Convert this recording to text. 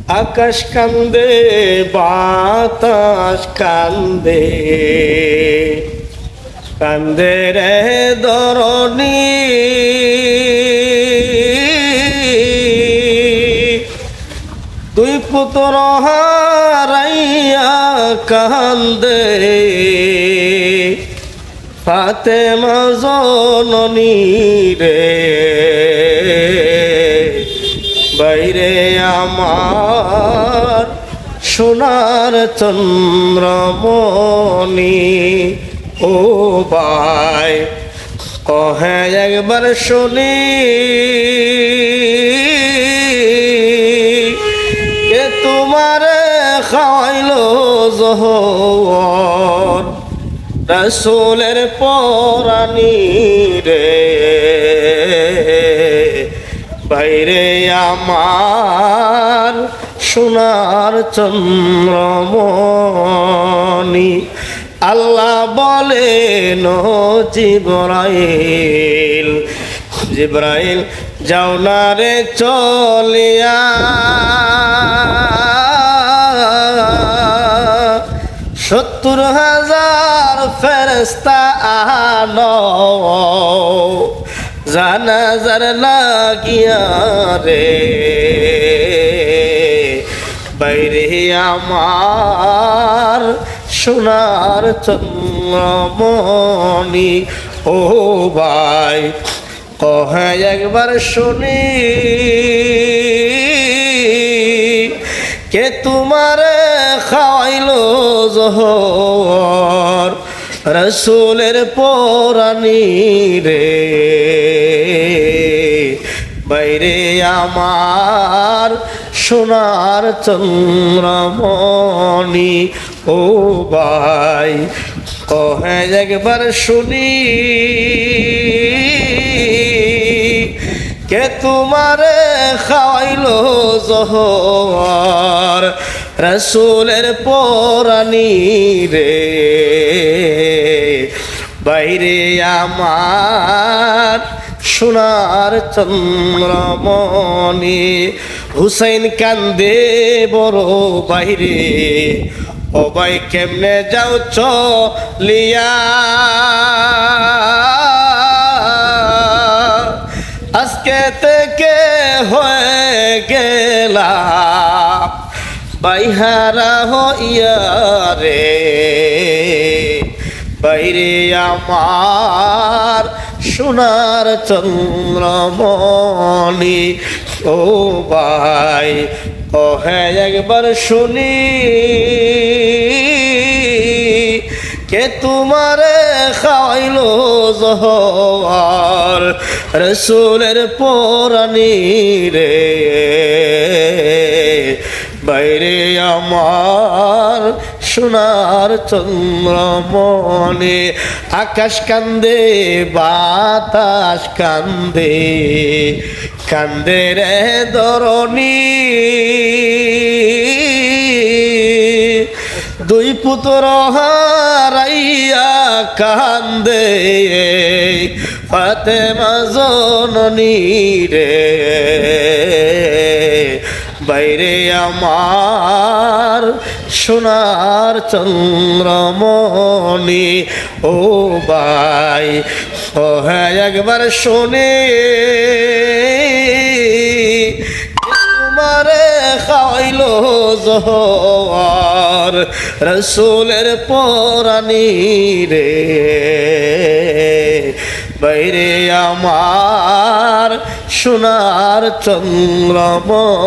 আকাশ কান্দে বাতাস কান্দে, কান্দে রে ধরণী। দুই পুত্র হারাইয়া কান্দে ফাতেমা জননী রে। বাইরে আমার সোনার চন্দ্রমণি, ও ভাই কহে একবার শুনি, কে তোমারে খাওয়াইলো জহর, রাসূলের পরানি রে। বাইরে আমার সোনার চন্দ্রমণি। আল্লাহ বলেন জিবরাইল, জিবরাইল যাও না রে চলিয়া, ৭০,০০০ ফেরেশতা আনো জানাজার লাগিয়া রে। বাইরে আমার সোনার চন্দ্রমণি, ও ভাই কহে একবার শুনি, কে তোমারে খাওয়াইলো জহর, রাসূলের পরানি রে। বাইরে আমার সোনার চন্দ্রমণি, ও ভাই কহে একবার শুনি, কে তোমারে খাওয়াইলো জহর, রাসূলের পরানি রে। বাইরে আমার সোনার চন্দ্রমণি। হুসাইন কান্দে বড় বাইরে, ও ভাই কেমনে যাও চলিয়া, আজকে থেকে হয়ে গেলা বাইহারা হইয়া রে। বাইরে আমার সোনার চন্দ্রমণি, ও ভাই কহে একবার শুনি, কে তোমারে খাওয়াইলো জহর, রাসূলের পরানি রে। বাইরে আমার সোনার চন্দ্রমণি। আকাশ কান্দে বাতাস কান্দে, কান্দে রে ধরণী। দুই পুত্র হারাইয়া কান্দে ফাতেমা জননী রে। বাইরে আমার সোনার চন্দ্রমণি, ও ভাই কহে একবার শুনি, তোমারে খাওয়াইলো জহর, রাসূলের পরানি রে। বাইরে আমার সোনার চন্দ্রমণি।